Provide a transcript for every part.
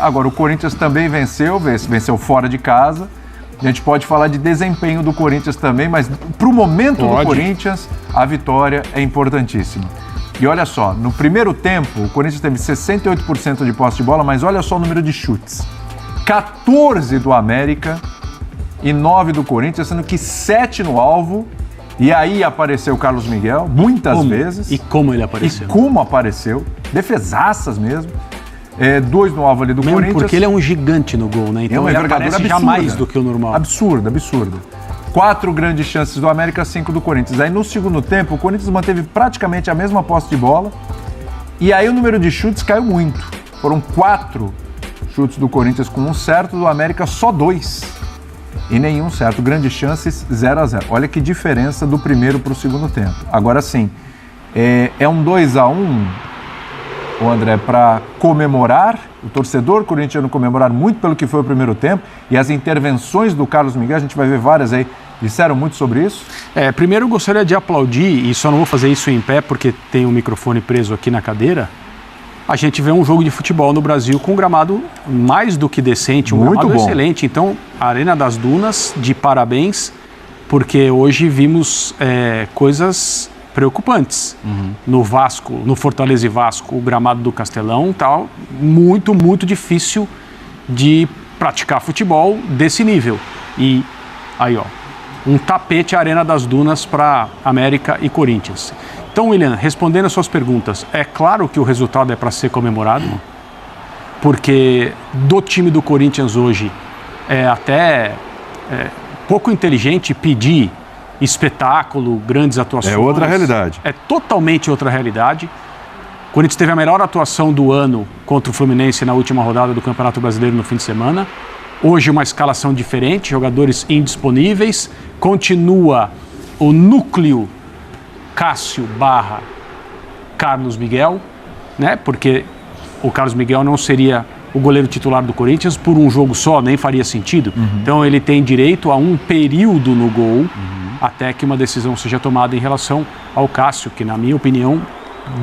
Agora, o Corinthians também venceu fora de casa. A gente pode falar de desempenho do Corinthians também, mas para o momento do Corinthians, a vitória é importantíssima. E olha só, no primeiro tempo, o Corinthians teve 68% de posse de bola, mas olha só o número de chutes. 14 do América e 9 do Corinthians, sendo que 7 no alvo. E aí apareceu o Carlos Miguel, muitas vezes. E como ele apareceu. E como apareceu. Defesaças mesmo. 2 no alvo ali do Corinthians. Porque ele é um gigante no gol, né? Então ele aparece já mais do que o normal. Absurdo. 4 grandes chances do América, 5 do Corinthians. Aí no segundo tempo, o Corinthians manteve praticamente a mesma posse de bola. E aí o número de chutes caiu muito. Foram 4 chutes do Corinthians com um certo, do América só 2. E nenhum certo. Grandes chances, 0-0. Olha que diferença do primeiro para o segundo tempo. Agora sim, é um 2-1, o André, para comemorar, o torcedor corintiano comemorar muito pelo que foi o primeiro tempo, e as intervenções do Carlos Miguel, a gente vai ver várias aí, disseram muito sobre isso? Primeiro eu gostaria de aplaudir, e só não vou fazer isso em pé porque tem um microfone preso aqui na cadeira. A gente vê um jogo de futebol no Brasil com um gramado mais do que decente, um gramado excelente. Então, a Arena das Dunas, de parabéns, porque hoje vimos coisas preocupantes. No Vasco, no Fortaleza e Vasco, o gramado do Castelão tá muito, muito difícil de praticar futebol desse nível. E aí, ó, um tapete Arena das Dunas para América e Corinthians. Então, William, respondendo as suas perguntas, é claro que o resultado é para ser comemorado, porque do time do Corinthians hoje é até pouco inteligente pedir espetáculo, grandes atuações. É outra realidade. É totalmente outra realidade. O Corinthians teve a melhor atuação do ano contra o Fluminense na última rodada do Campeonato Brasileiro no fim de semana. Hoje uma escalação diferente, jogadores indisponíveis. Continua o núcleo Cássio / Carlos Miguel, né? Porque o Carlos Miguel não seria o goleiro titular do Corinthians por um jogo só, nem faria sentido. Então ele tem direito a um período no gol até que uma decisão seja tomada em relação ao Cássio, que na minha opinião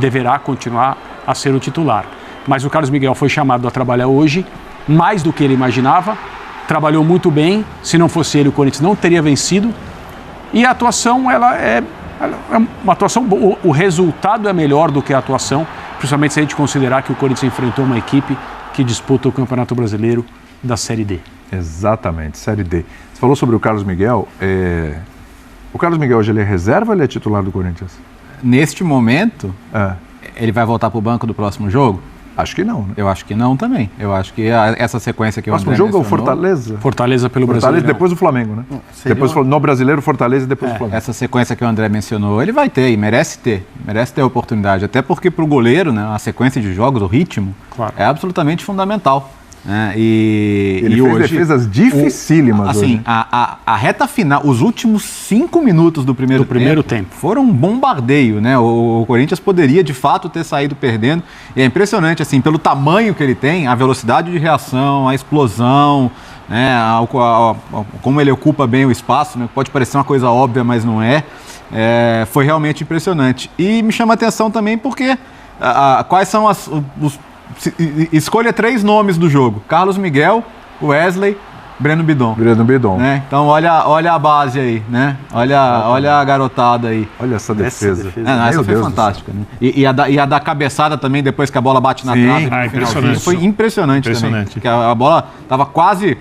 deverá continuar a ser o titular. Mas o Carlos Miguel foi chamado a trabalhar hoje, mais do que ele imaginava, trabalhou muito bem, se não fosse ele o Corinthians não teria vencido, e a atuação ela é uma atuação boa. O resultado é melhor do que a atuação, principalmente se a gente considerar que o Corinthians enfrentou uma equipe que disputa o Campeonato Brasileiro da Série D. Exatamente, Série D. Você falou sobre o Carlos Miguel. O Carlos Miguel hoje ele é reserva ou ele é titular do Corinthians? Neste momento, ele vai voltar para o banco do próximo jogo? Acho que não, né? Eu acho que não também. Eu acho que essa sequência que o André mencionou... O próximo jogo é o Fortaleza? Fortaleza pelo Brasileiro. Depois do Flamengo, né? Depois no Brasileiro, Fortaleza e depois do Flamengo. Essa sequência que o André mencionou, ele vai ter e merece ter a oportunidade. Até porque para o goleiro, né, a sequência de jogos, o ritmo, é absolutamente fundamental. Ele fez hoje, defesas dificílimas. Assim, hoje. A reta final, os últimos 5 minutos do primeiro tempo foram um bombardeio, né? O Corinthians poderia de fato ter saído perdendo. E é impressionante, assim, pelo tamanho que ele tem, a velocidade de reação, a explosão, né? Como ele ocupa bem o espaço, né? Pode parecer uma coisa óbvia, mas não é. Foi realmente impressionante. E me chama a atenção também porque quais são escolha 3 nomes do jogo: Carlos Miguel, Wesley, Breno Bidon. Né? Então olha a base aí, né? Olha a garotada aí. Olha essa defesa. Essa foi fantástica, né? E a da cabeçada também, depois que a bola bate na trave. Impressionante. Foi impressionante também. Porque a bola estava quase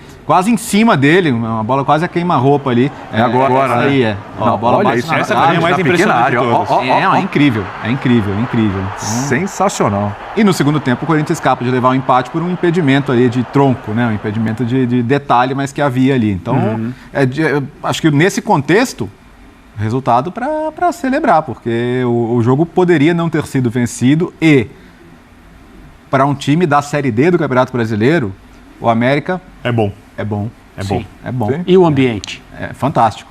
em cima dele, uma bola quase a queima-roupa ali. Agora, né? Aí a bola bate na trave. É a mais impressionante de todas. É incrível. Então, sensacional. E no segundo tempo o Corinthians escapa de levar o empate por um impedimento ali de tronco, né? Um impedimento de detalhe, mas que havia ali. Então, acho que nesse contexto, resultado para celebrar, porque o jogo poderia não ter sido vencido e para um time da Série D do Campeonato Brasileiro, o América é bom. Sim. E o ambiente? Fantástico.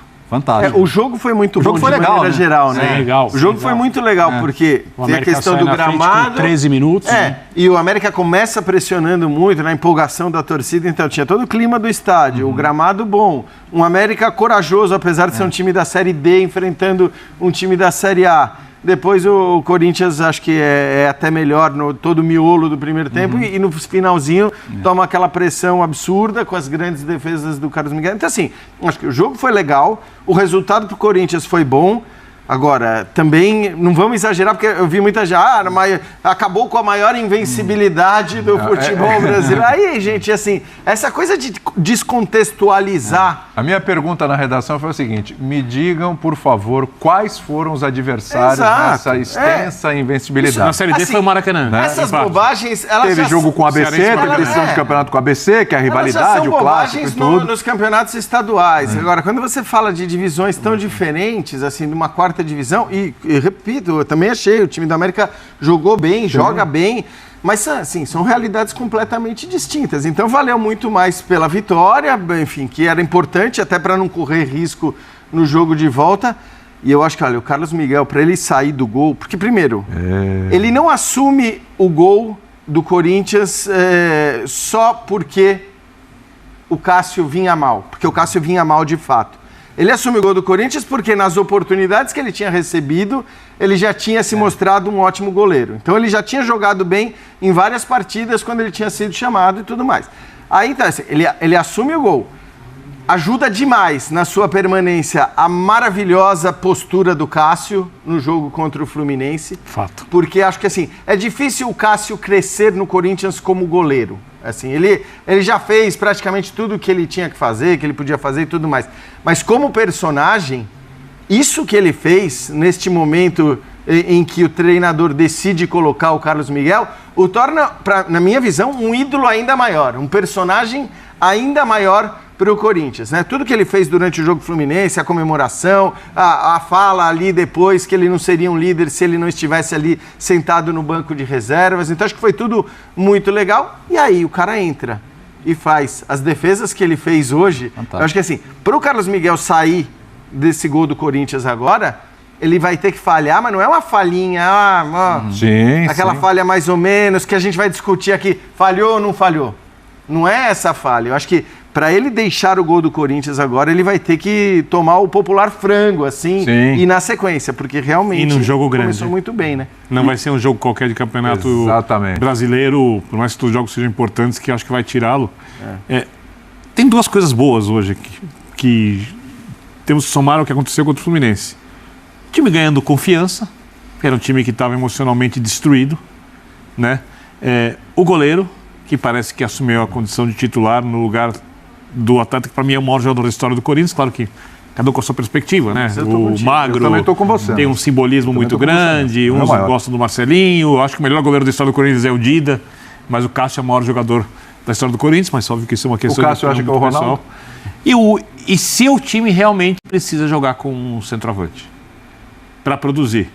O jogo foi muito bom de legal, maneira geral, né? Legal. O jogo foi muito legal, porque tem a questão do gramado. 13 minutos. E o América começa pressionando muito na empolgação da torcida, então tinha todo o clima do estádio, o gramado bom, um América corajoso, apesar de ser um time da Série D enfrentando um time da Série A. Depois o Corinthians acho que é até melhor no todo o miolo do primeiro tempo e no finalzinho toma aquela pressão absurda com as grandes defesas do Carlos Miguel. Então assim, acho que o jogo foi legal, o resultado pro Corinthians foi bom. Agora, também não vamos exagerar, porque eu vi muita gente, acabou com a maior invencibilidade do futebol brasileiro. Aí, gente, assim, essa coisa de descontextualizar... A minha pergunta na redação foi o seguinte, me digam, por favor, quais foram os adversários nessa extensa invencibilidade. Isso, na Série D foi o Maracanã. Né? Essas bobagens... Teve jogo com o ABC, teve decisão de campeonato com o ABC, que é a rivalidade, o clássico e tudo. Nos campeonatos estaduais. Agora, quando você fala de divisões tão diferentes, assim, de uma quarta divisão, e repito, eu também achei, o time do América jogou bem, joga bem, mas assim, são realidades completamente distintas. Então valeu muito mais pela vitória, enfim, que era importante até para não correr risco no jogo de volta. E eu acho que, olha, o Carlos Miguel, para ele sair do gol, porque primeiro, ele não assume o gol do Corinthians só porque o Cássio vinha mal, porque o Cássio vinha mal de fato. Ele assume o gol do Corinthians porque nas oportunidades que ele tinha recebido, ele já tinha se mostrado um ótimo goleiro. Então ele já tinha jogado bem em várias partidas quando ele tinha sido chamado e tudo mais. Aí então, assim, ele assume o gol. Ajuda demais na sua permanência a maravilhosa postura do Cássio no jogo contra o Fluminense. Fato. Porque acho que assim, é difícil o Cássio crescer no Corinthians como goleiro. Assim, ele já fez praticamente tudo o que ele tinha que fazer, que ele podia fazer e tudo mais. Mas como personagem, isso que ele fez neste momento em que o treinador decide colocar o Carlos Miguel, o torna, na minha visão, um ídolo ainda maior, um personagem ainda maior para o Corinthians, né? Tudo que ele fez durante o jogo Fluminense, a comemoração, a fala ali depois que ele não seria um líder se ele não estivesse ali sentado no banco de reservas. Então acho que foi tudo muito legal. E aí o cara entra e faz as defesas que ele fez hoje. Fantástico. Eu acho que assim, para o Carlos Miguel sair desse gol do Corinthians agora, ele vai ter que falhar, mas não é uma falhinha, aquela falha mais ou menos que a gente vai discutir aqui, falhou ou não falhou. Não é essa falha. Eu acho que para ele deixar o gol do Corinthians agora, ele vai ter que tomar o popular frango, assim, e na sequência, porque realmente num jogo grande. Começou muito bem, né? Não vai ser um jogo qualquer de campeonato brasileiro, por mais que os jogos sejam importantes, que acho que vai tirá-lo. Tem duas coisas boas hoje que temos que somar ao que aconteceu contra o Fluminense. O time ganhando confiança, que era um time que estava emocionalmente destruído, né? O goleiro, que parece que assumiu a condição de titular no lugar do atleta, que para mim é o maior jogador da história do Corinthians, claro que cada um com a sua perspectiva, né? O Magro tem um simbolismo muito grande, uns gostam do Marcelinho, acho que o melhor goleiro da história do Corinthians é o Dida, mas o Cássio é o maior jogador da história do Corinthians, mas óbvio que isso é uma questão... O Cássio acha que é o Ronaldo? E se o time realmente precisa jogar com um centroavante para produzir?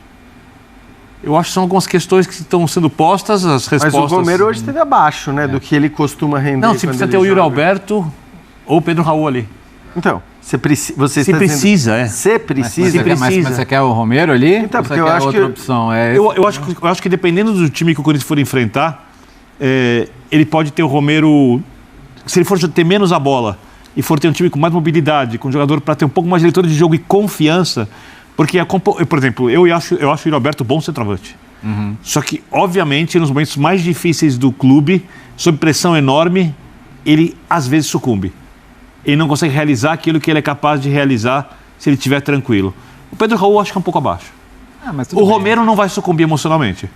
Eu acho que são algumas questões que estão sendo postas, as respostas... Mas o Romero hoje esteve abaixo, né, do que ele costuma render. Não, você precisa ter o Yuri Alberto ou o Pedro Raul ali. Então, você precisa... Você precisa. Mas você quer o Romero ali? Então, porque eu acho outra opção? Eu acho que dependendo do time que o Corinthians for enfrentar, ele pode ter o Romero... Se ele for ter menos a bola e for ter um time com mais mobilidade, com um jogador para ter um pouco mais de leitura de jogo e confiança... Porque, por exemplo, eu acho o Yuri Alberto bom centroavante. Só que, obviamente, nos momentos mais difíceis do clube, sob pressão enorme, ele às vezes sucumbe. Ele não consegue realizar aquilo que ele é capaz de realizar se ele estiver tranquilo. O Pedro Raul acho que é um pouco abaixo. O Romero não vai sucumbir emocionalmente.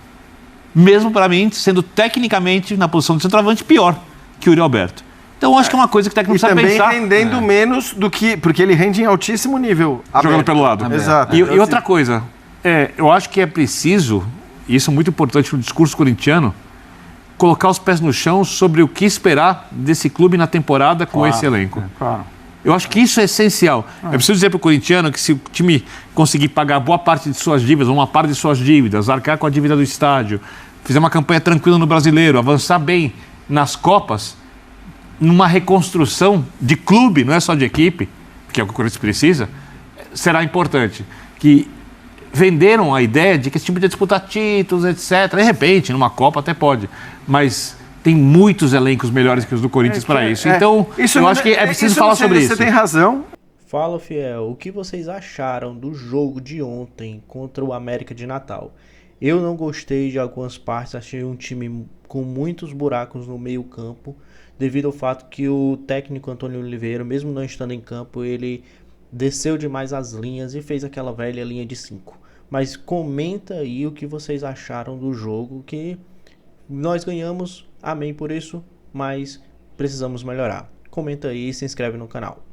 Mesmo para mim, sendo tecnicamente, na posição de centroavante, pior que o Yuri Alberto. Então, acho que é uma coisa que o técnico precisa pensar. E também rendendo menos do que... Porque ele rende em altíssimo nível. Jogando pelo lado. Exato. E outra coisa, eu acho que é preciso, e isso é muito importante no discurso corintiano, colocar os pés no chão sobre o que esperar desse clube na temporada com esse elenco. Claro. Eu acho que isso é essencial. É preciso dizer para o corintiano que se o time conseguir pagar boa parte de suas dívidas, uma parte de suas dívidas, arcar com a dívida do estádio, fizer uma campanha tranquila no Brasileiro, avançar bem nas Copas... numa reconstrução de clube, não é só de equipe, que é o que o Corinthians precisa, será importante. Que venderam a ideia de que esse time podia disputar títulos, etc. De repente, numa Copa até pode, mas tem muitos elencos melhores que os do Corinthians para isso. Então, eu acho que é preciso falar sobre isso. Você tem razão. Fala, fiel, o que vocês acharam do jogo de ontem contra o América de Natal? Eu não gostei de algumas partes, achei um time com muitos buracos no meio campo, devido ao fato que o técnico Antônio Oliveira, mesmo não estando em campo, ele desceu demais as linhas e fez aquela velha linha de 5. Mas comenta aí o que vocês acharam do jogo, que nós ganhamos, amém por isso, mas precisamos melhorar. Comenta aí e se inscreve no canal.